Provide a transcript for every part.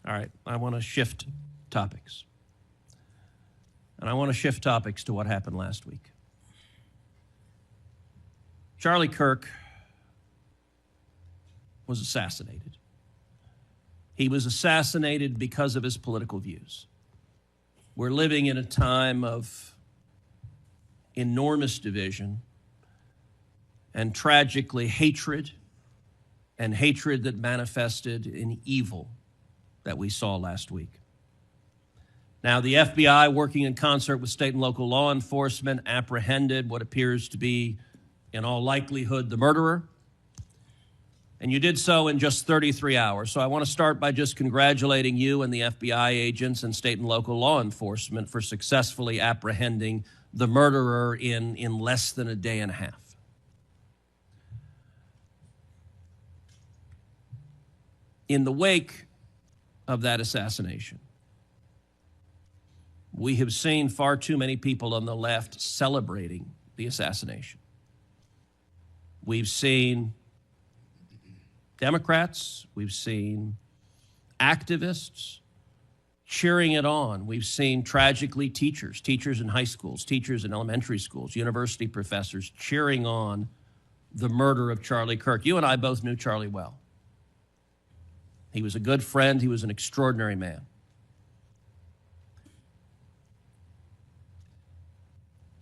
All right, I want to shift topics. And I want to shift topics to what happened last week. Charlie Kirk was assassinated. He was assassinated because of his political views. We're living in a time of enormous division and tragically hatred, and hatred that manifested in evil that we saw last week. Now, the FBI, working in concert with state and local law enforcement, apprehended what appears to be, in all likelihood, the murderer. And you did so in just 33 hours. So I want to start by just congratulating you and the FBI agents and state and local law enforcement for successfully apprehending the murderer in less than a day and a half. In the wake of that assassination, we have seen far too many people on the left celebrating the assassination. We've seen Democrats, we've seen activists cheering it on. We've seen, tragically, teachers in high schools, teachers in elementary schools, university professors cheering on the murder of Charlie Kirk. You and I both knew Charlie well. He was a good friend. He was an extraordinary man.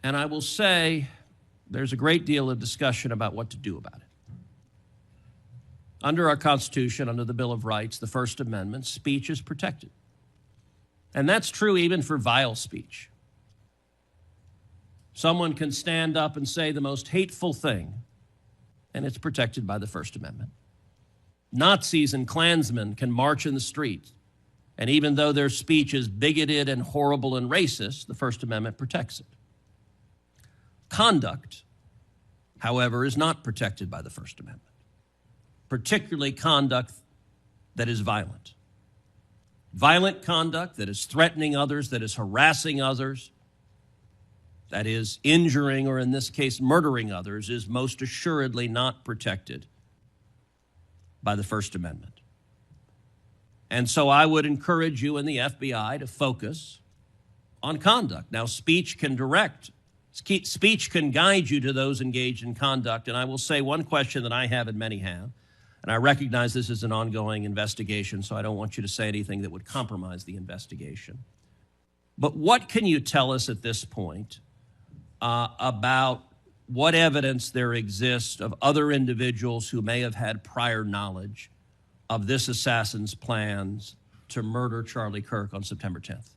And I will say there's a great deal of discussion about what to do about it. Under our Constitution, under the Bill of Rights, the First Amendment, speech is protected. And that's true even for vile speech. Someone can stand up and say the most hateful thing, and it's protected by the First Amendment. Nazis and Klansmen can march in the streets, and even though their speech is bigoted and horrible and racist, the First Amendment protects it. Conduct, however, is not protected by the First Amendment, particularly conduct that is violent. Violent conduct that is threatening others, that is harassing others, that is injuring, or in this case, murdering others, is most assuredly not protected by the First Amendment. And so I would encourage you and the FBI to focus on conduct. Now, speech can guide you to those engaged in conduct. And I will say one question that I have and many have, and I recognize this is an ongoing investigation, so I don't want you to say anything that would compromise the investigation. But what can you tell us at this point about what evidence there exists of other individuals who may have had prior knowledge of this assassin's plans to murder Charlie Kirk on September 10th?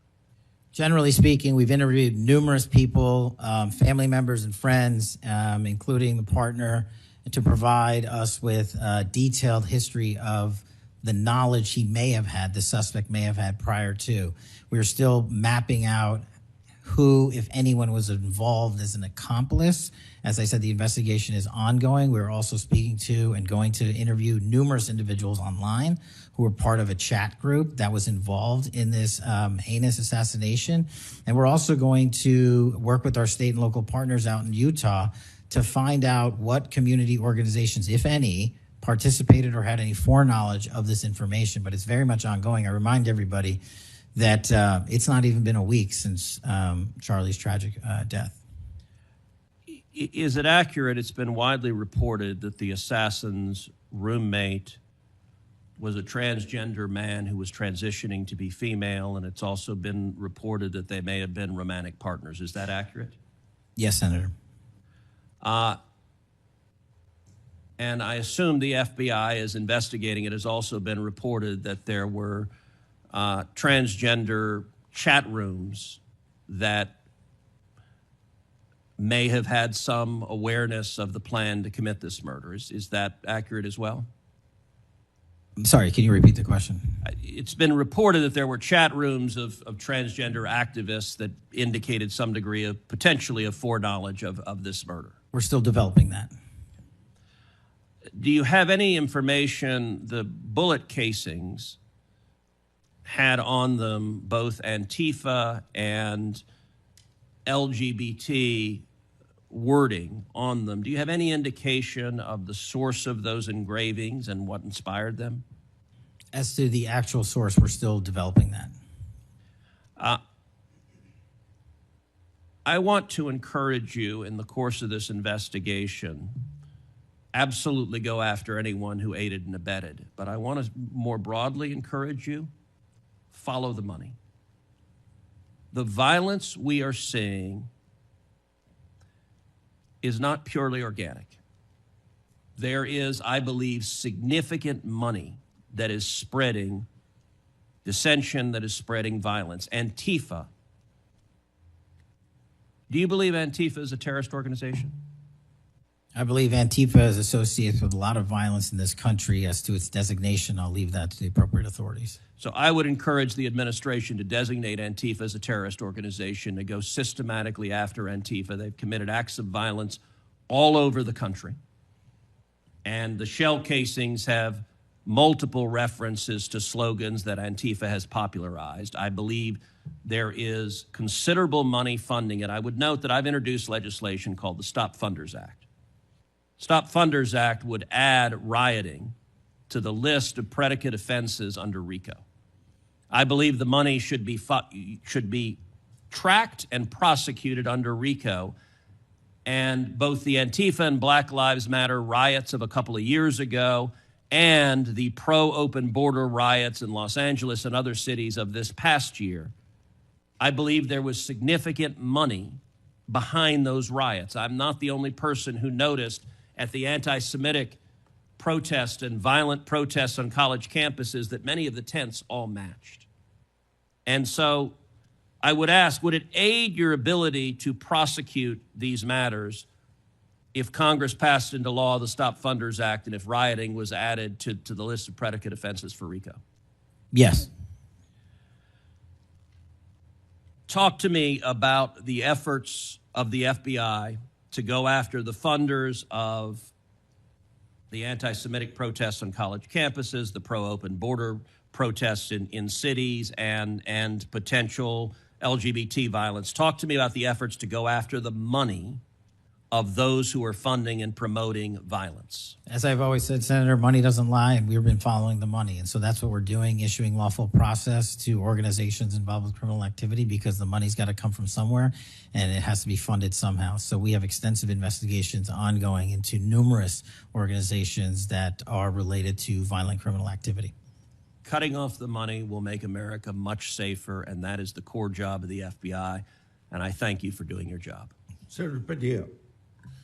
Generally speaking, we've interviewed numerous people, family members and friends, including the partner, to provide us with a detailed history of the knowledge he may have had, the suspect may have had prior to. We're still mapping out who, if anyone, was involved as an accomplice. As I said, the investigation is ongoing. We're also speaking to and going to interview numerous individuals online who were part of a chat group that was involved in this heinous assassination. And we're also going to work with our state and local partners out in Utah to find out what community organizations, if any, participated or had any foreknowledge of this information. But it's very much ongoing. I remind everybody that it's not even been a week since Charlie's tragic death. Is it accurate? It's been widely reported that the assassin's roommate was a transgender man who was transitioning to be female, and it's also been reported that they may have been romantic partners. Is that accurate? Yes, Senator. And I assume the FBI is investigating. It has also been reported that there were transgender chat rooms that may have had some awareness of the plan to commit this murder. Is that accurate as well? I'm sorry, can you repeat the question? It's been reported that there were chat rooms of transgender activists that indicated some degree of potentially of foreknowledge of this murder. We're still developing that. Do you have any information? The bullet casings had on them both Antifa and LGBT wording on them. Do you have any indication of the source of those engravings and what inspired them? As to the actual source, we're still developing that. I want to encourage you in the course of this investigation, absolutely go after anyone who aided and abetted. But I want to more broadly encourage you, follow the money. The violence we are seeing is not purely organic. There is, I believe, significant money that is spreading dissension, that is spreading violence. Antifa. Do you believe Antifa is a terrorist organization? I believe Antifa is associated with a lot of violence in this country. As to its designation, I'll leave that to the appropriate authorities. So I would encourage the administration to designate Antifa as a terrorist organization, to go systematically after Antifa. They've committed acts of violence all over the country. And the shell casings have multiple references to slogans that Antifa has popularized. I believe there is considerable money funding it. I would note that I've introduced legislation called the Stop Funders Act. Stop Funders Act would add rioting to the list of predicate offenses under RICO. I believe the money should be tracked and prosecuted under RICO. And both the Antifa and Black Lives Matter riots of a couple of years ago and the pro-open border riots in Los Angeles and other cities of this past year, I believe there was significant money behind those riots. I'm not the only person who noticed at the anti-Semitic protests and violent protests on college campuses that many of the tents all matched. And so I would ask, would it aid your ability to prosecute these matters if Congress passed into law the Stop Funders Act and if rioting was added to the list of predicate offenses for RICO? Yes. Talk to me about the efforts of the FBI to go after the funders of the anti-Semitic protests on college campuses, the pro-open border protests in cities, and potential LGBT violence. Talk to me about the efforts to go after the money of those who are funding and promoting violence. As I've always said, Senator, money doesn't lie, and we've been following the money. And so that's what we're doing, issuing lawful process to organizations involved with criminal activity, because the money's got to come from somewhere and it has to be funded somehow. So we have extensive investigations ongoing into numerous organizations that are related to violent criminal activity. Cutting off the money will make America much safer, and that is the core job of the FBI. And I thank you for doing your job. Senator Patel.